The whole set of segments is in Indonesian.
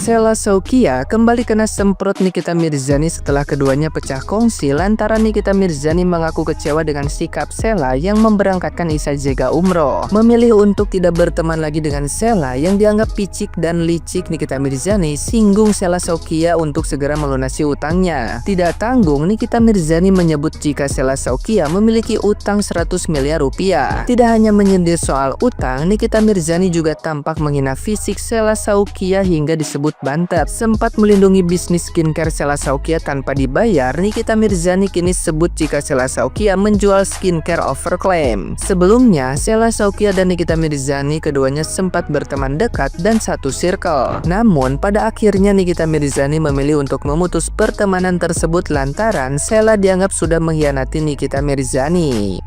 Sheila Shaukia kembali kena semprot Nikita Mirzani setelah keduanya pecah kongsi lantaran Nikita Mirzani mengaku kecewa dengan sikap Sheila yang memberangkatkan Isa Jega umroh. Memilih untuk tidak berteman lagi dengan Sheila yang dianggap picik dan licik, Nikita Mirzani singgung Sheila Shaukia untuk segera melunasi utangnya. Tidak tanggung, Nikita Mirzani menyebut jika Sheila Shaukia memiliki utang 100 miliar rupiah. Tidak hanya menyindir soal utang, Nikita Mirzani juga tampak menghina fisik Sheila Shaukia hingga disebut bantet. Sempat melindungi bisnis skincare Sheila Shaukia tanpa dibayar, Nikita Mirzani kini sebut jika Sheila Shaukia menjual skincare overclaim. Sebelumnya, Sheila Shaukia dan Nikita Mirzani keduanya sempat berteman dekat dan satu circle. Namun, pada akhirnya Nikita Mirzani memilih untuk memutus pertemanan tersebut lantaran Sheila dianggap sudah mengkhianati Nikita Mirzani.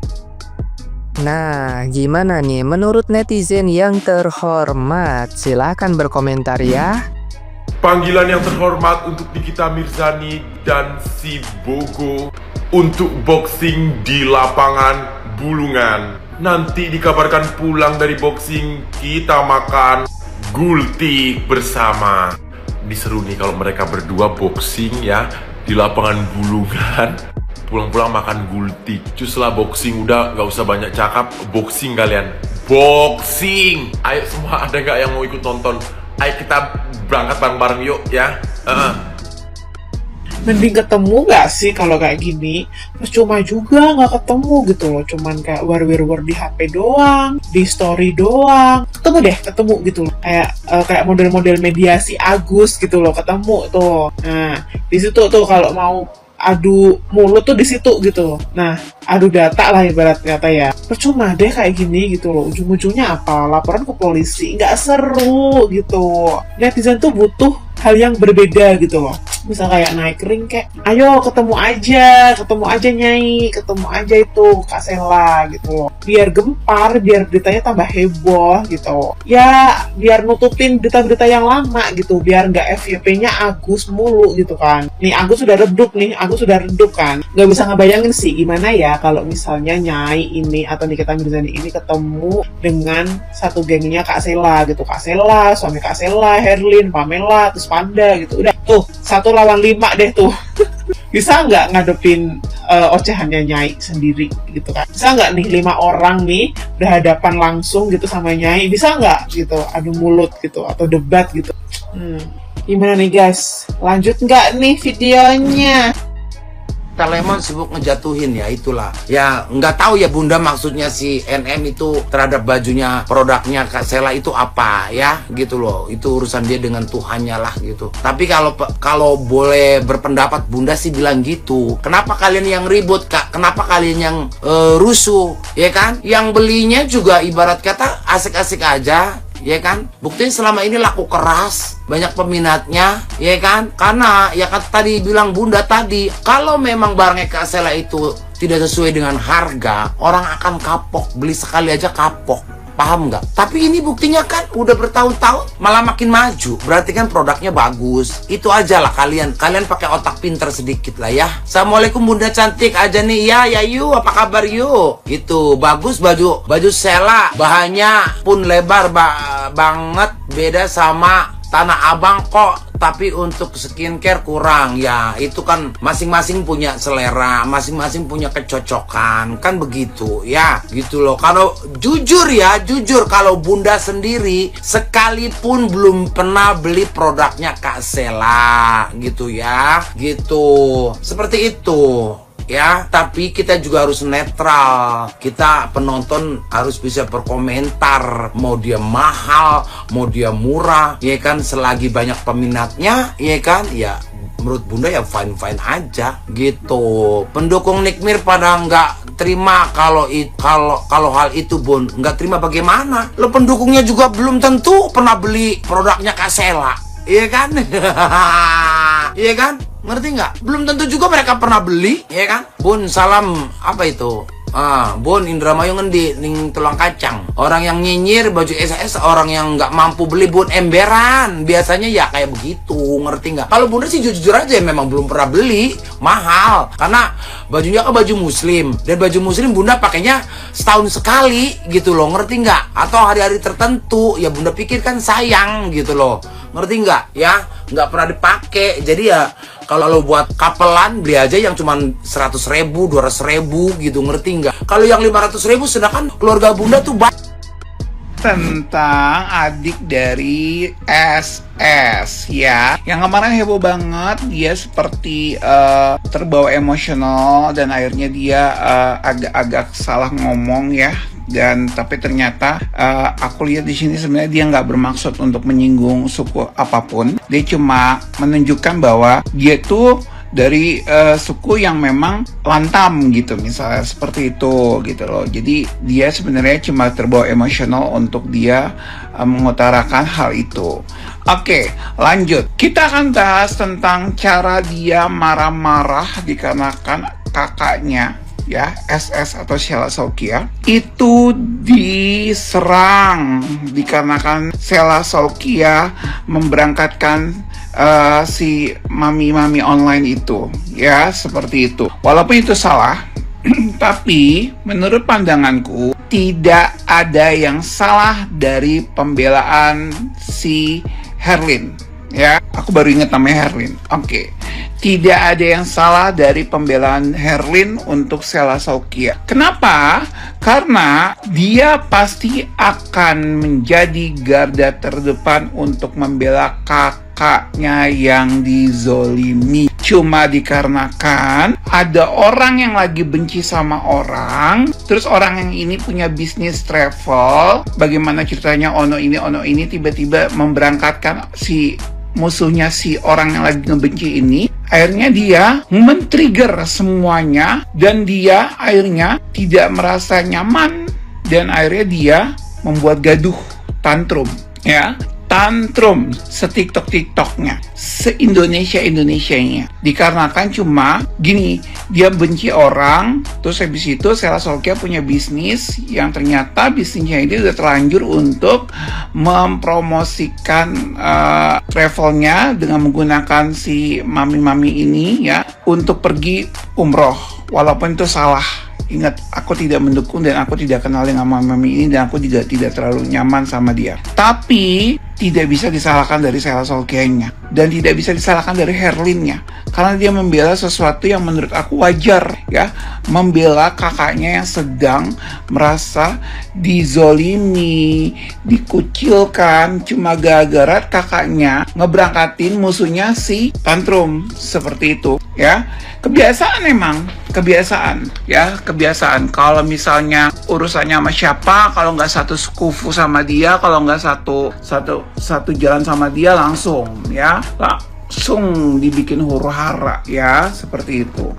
Nah, gimana nih menurut netizen yang terhormat? Silahkan berkomentar ya. Panggilan yang terhormat untuk Nikita Mirzani dan si Bogo untuk boxing di lapangan Bulungan. Nanti dikabarkan pulang dari boxing kita makan gultik bersama. Diseru nih kalau mereka berdua boxing ya di lapangan Bulungan. Pulang-pulang makan gultik. Cus lah boxing, udah gak usah banyak cakap. Boxing kalian. Boxing. Ayo semua, ada gak yang mau ikut nonton? Ayo kita berangkat bareng-bareng yuk ya. Mending ketemu gak sih kalau kayak gini? Percuma juga gak ketemu gitu loh. Cuman kayak war di HP doang, di story doang. Ketemu gitu loh. Kayak model-model mediasi Agus gitu loh, ketemu tuh. Nah, di situ tuh kalau mau adu mulut tuh di situ gitu. Nah, adu data lah ibarat kata ya. Percuma deh kayak gini gitu loh. Ujung-ujungnya apa? Laporan ke polisi. Nggak seru gitu. Netizen tuh butuh hal yang berbeda gitu loh. Misal kayak naik ring kayak, ayo ketemu aja Nyai, ketemu aja itu Kak Sheila gitu loh. Biar gempar, biar beritanya tambah heboh gitu. Ya, biar nutupin berita-berita yang lama gitu, biar nggak FYP-nya Agus mulu gitu kan. Nih Agus sudah redup kan. Nggak bisa ngebayangin sih gimana ya kalau misalnya Nyai ini atau Nikita Mirzani ini ketemu dengan satu gengnya Kak Sheila gitu. Kak Sheila, suami Kak Sheila, Herlin, Pamela, terus Panda gitu. Udah tuh 1 lawan 5 deh tuh. Bisa nggak ngadepin ocehannya Nyai sendiri gitu kan? Bisa nggak nih 5 orang nih berhadapan langsung gitu sama Nyai? Bisa nggak gitu adu mulut gitu atau debat gitu? Gimana nih guys? Lanjut nggak nih videonya? Lemon sibuk ngejatuhin ya, itulah ya. Nggak tahu ya Bunda maksudnya si NM itu terhadap bajunya, produknya Kak Sheila itu apa ya gitu loh. Itu urusan dia dengan Tuhannya lah gitu. Tapi kalau boleh berpendapat, Bunda sih bilang gitu. Kenapa kalian yang ribut Kak? Kenapa kalian yang rusuh ya kan? Yang belinya juga ibarat kata asik-asik aja ya kan? Buktinya selama ini laku keras, banyak peminatnya ya kan? Karena ya kan tadi bilang Bunda tadi, kalau memang barangnya Kak Sheila itu tidak sesuai dengan harga, orang akan kapok, beli sekali aja kapok. Paham nggak? Tapi ini buktinya kan udah bertahun-tahun malah makin maju. Berarti kan produknya bagus. Itu aja lah kalian pakai otak pinter sedikit lah ya. Assalamualaikum Bunda cantik aja nih ya yuk, apa kabar yuk? Itu bagus baju Sheila, bahannya pun lebar banget, beda sama Tanah Abang kok, tapi untuk skincare kurang ya. Itu kan masing-masing punya selera, masing-masing punya kecocokan, kan begitu ya, gitu loh. Kalau jujur kalau Bunda sendiri sekalipun belum pernah beli produknya Kak Sheila gitu ya, gitu, seperti itu ya. Tapi kita juga harus netral. Kita penonton harus bisa berkomentar, mau dia mahal, mau dia murah, ya kan. Selagi banyak peminatnya, ya kan, ya menurut Bunda ya fine aja gitu. Pendukung Nikmir pada nggak terima kalau hal itu Bun. Nggak terima bagaimana? Lo pendukungnya juga belum tentu pernah beli produknya Kak Sheila, iya kan? Iya kan? Ngerti nggak? Belum tentu juga mereka pernah beli, ya kan? Bun, salam apa itu? Bon Indramayu ngendi ning tulang kacang. Orang yang nyinyir baju SS, orang yang nggak mampu beli Bon emberan. Biasanya ya kayak begitu, ngerti nggak? Kalau Bunda sih jujur aja memang belum pernah beli, mahal. Karena bajunya kan baju muslim, dan baju muslim Bunda pakainya setahun sekali gitu loh, ngerti nggak? Atau hari-hari tertentu, ya Bunda pikir kan sayang gitu loh, ngerti nggak? Ya, nggak pernah dipakai. Jadi ya kalau lo buat kapelan, beli aja yang cuman 100.000, 200.000 gitu, ngerti nggak? Kalau yang 500.000 sedangkan keluarga Bunda tuh tentang adik dari SS ya, yang kemarin heboh banget. Dia seperti terbawa emosional dan akhirnya dia agak-agak salah ngomong ya. Dan tapi ternyata aku lihat di sini sebenarnya dia nggak bermaksud untuk menyinggung suku apapun. Dia cuma menunjukkan bahwa dia tuh dari suku yang memang lantam gitu, misalnya seperti itu gitu loh. Jadi dia sebenarnya cuma terbawa emosional untuk dia mengutarakan hal itu. Oke, lanjut. Kita akan bahas tentang cara dia marah-marah dikarenakan kakaknya ya, SS atau Sheila Saukia itu diserang dikarenakan Sheila Saukia memberangkatkan si mami-mami online itu ya, seperti itu. Walaupun itu salah tapi menurut pandanganku tidak ada yang salah dari pembelaan si Herlin ya. Aku baru ingat namanya Herlin. Oke. Tidak ada yang salah dari pembelaan Herlin untuk Sheila Saukia. Kenapa? Karena dia pasti akan menjadi garda terdepan untuk membela kakaknya yang dizolimi. Cuma dikarenakan ada orang yang lagi benci sama orang, terus orang yang ini punya bisnis travel. Bagaimana ceritanya ono ini tiba-tiba memberangkatkan si musuhnya si orang yang lagi ngebenci ini. Akhirnya dia men-trigger semuanya dan dia akhirnya tidak merasa nyaman dan akhirnya dia membuat gaduh, tantrum ya. Tantrum se-TikTok-TikToknya, se-Indonesia-Indonesianya. Dikarenakan cuma gini, dia benci orang, terus habis itu Sheila Saukia punya bisnis yang ternyata bisnisnya ini udah terlanjur untuk mempromosikan travelnya dengan menggunakan si mami-mami ini ya untuk pergi umroh. Walaupun itu salah. Ingat, aku tidak mendukung dan aku tidak kenal dengan mami ini dan aku juga tidak terlalu nyaman sama dia. Tapi tidak bisa disalahkan dari Sheila Saukia-nya dan tidak bisa disalahkan dari Herlin-nya karena dia membela sesuatu yang menurut aku wajar ya, membela kakaknya yang sedang merasa dizolimi, dikucilkan cuma gara-gara kakaknya ngeberangkatin musuhnya si tantrum seperti itu ya. Kebiasaan emang, kebiasaan ya, kebiasaan. Kalau misalnya urusannya sama siapa, kalau nggak satu sekufu sama dia, kalau nggak satu jalan sama dia langsung ya, langsung dibikin huru-hara ya, seperti itu.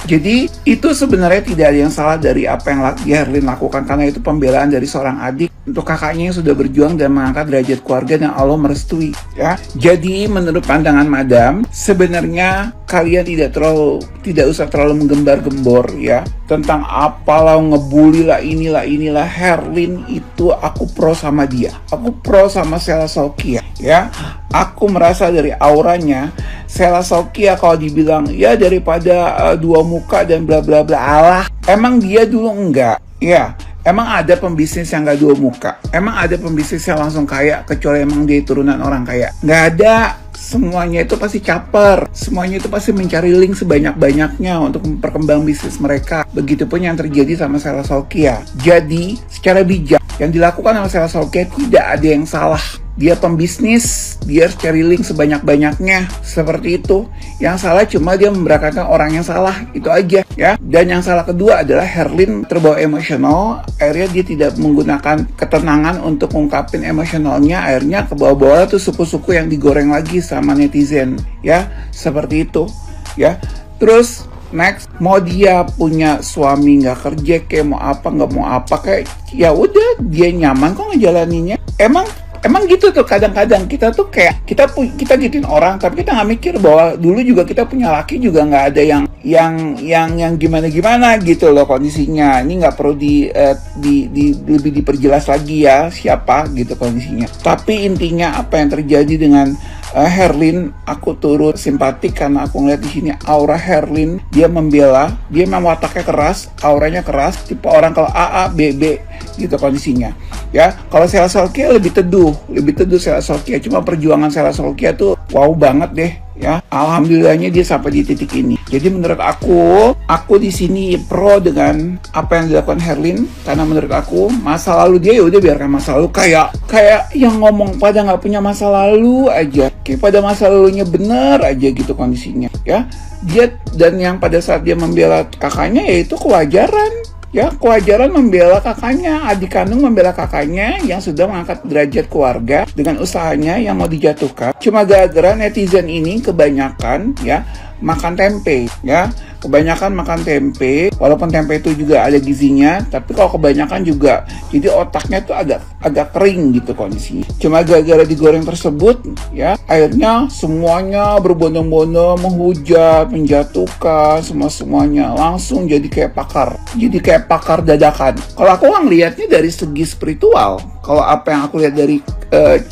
Jadi itu sebenarnya tidak ada yang salah dari apa yang Herlin lakukan karena itu pembelaan dari seorang adik untuk kakaknya yang sudah berjuang dan mengangkat derajat keluarga dan Allah merestui ya. Jadi menurut pandangan Madam, sebenarnya kalian tidak usah terlalu menggembar-gembor ya tentang apalah ngebully lah inilah. Herlin itu aku pro sama dia, aku pro sama Sheila Saukia ya. Aku merasa dari auranya Sheila Saukia kalau dibilang ya daripada dua muka dan bla bla bla, alah emang dia dulu enggak ya. Emang ada pembisnis yang gak dua muka? Emang ada pembisnis yang langsung kaya kecuali emang dia turunan orang kaya? Gak ada. Semuanya itu pasti caper. Semuanya itu pasti mencari link sebanyak-banyaknya untuk memperkembang bisnis mereka. Begitupun yang terjadi sama Sheila Saukia. Jadi secara bijak yang dilakukan sama Sheila Saukia tidak ada yang salah. Dia pembisnis, dia harus cari link sebanyak-banyaknya, seperti itu. Yang salah cuma dia memberangkatkan orang yang salah, itu aja ya. Dan yang salah kedua adalah Herlin terbawa emosional, akhirnya dia tidak menggunakan ketenangan untuk mengungkapin emosionalnya, akhirnya ke bawah-bawah tuh suku-suku yang digoreng lagi sama netizen ya, seperti itu ya. Terus next, mau dia punya suami nggak kerja kayak mau apa nggak mau apa kayak ya udah dia nyaman kok ngejalaninnya. Emang gitu tuh kadang-kadang kita tuh kayak kita gituin orang tapi kita nggak mikir bahwa dulu juga kita punya laki juga nggak ada yang gimana gitu loh kondisinya. Ini nggak perlu lebih diperjelas lagi ya siapa gitu kondisinya. Tapi intinya apa yang terjadi dengan Herlin, aku turut simpatik karena aku ngeliat di sini aura Herlin, dia membela, dia memang wataknya keras, auranya keras, tipe orang kalau AA, BB gitu kondisinya. Ya, kalau Sela Solkia lebih teduh Sela Solkia, cuma perjuangan Sela Solkia tuh wow banget deh. Ya, alhamdulillahnya dia sampai di titik ini. Jadi menurut aku di sini pro dengan apa yang dilakukan Herlin karena menurut aku masa lalu dia ya udah biarkan masa lalu kayak yang ngomong pada nggak punya masa lalu aja, kayak pada masa lalunya bener aja gitu kondisinya. Ya, dia dan yang pada saat dia membela kakaknya yaitu kewajaran. Ya, kewajaran membela kakaknya, adik kandung membela kakaknya yang sudah mengangkat derajat keluarga dengan usahanya yang mau dijatuhkan. Cuma gara-gara netizen ini kebanyakan ya makan tempe ya. Kebanyakan makan tempe, walaupun tempe itu juga ada gizinya, tapi kalau kebanyakan juga, jadi otaknya tuh agak kering gitu kondisinya. Cuma gara-gara digoreng tersebut, ya, akhirnya semuanya berbondong-bondong, menghujat, menjatuhkan, semuanya langsung jadi kayak pakar dadakan. Kalau aku ngelihatnya dari segi spiritual, kalau apa yang aku lihat dari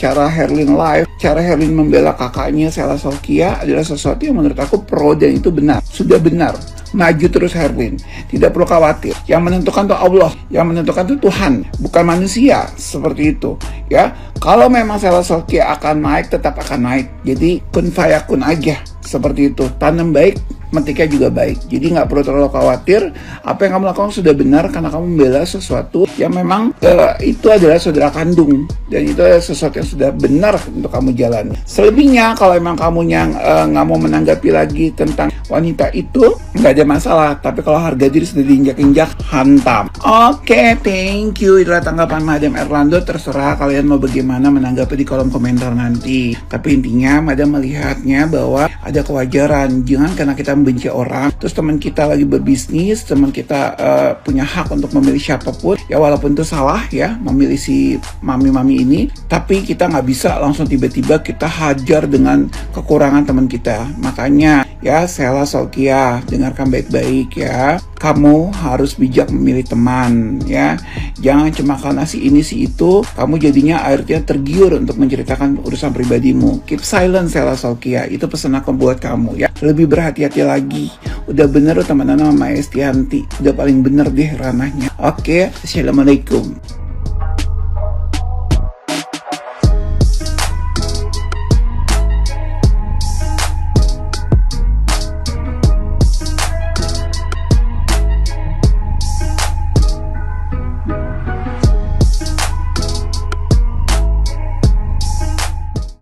cara Herlin live, cara Herlin membela kakaknya Sela Solkia adalah sesuatu yang menurut aku pro dan itu benar, sudah benar. Maju terus Herlin, tidak perlu khawatir. Yang menentukan itu Allah, yang menentukan itu Tuhan, bukan manusia. Seperti itu, ya. Kalau memang Sela Solkia akan naik, tetap akan naik. Jadi kun fayakun aja, seperti itu. Tanam baik, metiknya juga baik. Jadi nggak perlu terlalu khawatir. Apa yang kamu lakukan sudah benar karena kamu membela sesuatu yang memang itu adalah saudara kandung dan itu adalah sesuatu yang sudah benar untuk kamu jalani. Selebihnya kalau memang kamu yang nggak mau menanggapi lagi tentang wanita itu nggak ada masalah. Tapi kalau harga diri sudah diinjak-injak, hantam. Oke, thank you. Itulah tanggapan Madam Erlando. Terserah kalian mau bagaimana menanggapi di kolom komentar nanti. Tapi intinya Madam melihatnya bahwa ada kewajaran. Jangan karena kita membenci orang, terus teman kita lagi berbisnis, teman kita punya hak untuk memilih siapapun, ya walaupun itu salah ya, memilih si mami-mami ini, tapi kita nggak bisa langsung tiba-tiba kita hajar dengan kekurangan teman kita. Makanya ya Sela Solkia, dengarkan baik-baik ya, kamu harus bijak memilih teman ya, jangan cuma karena si ini si itu, kamu jadinya akhirnya tergiur untuk menceritakan urusan pribadimu. Keep silent Sela Solkia, itu pesan aku buat kamu ya, lebih berhati-hati lagi. Udah bener teman-teman sama Estianti, udah paling bener deh ranahnya. Oke, assalamualaikum.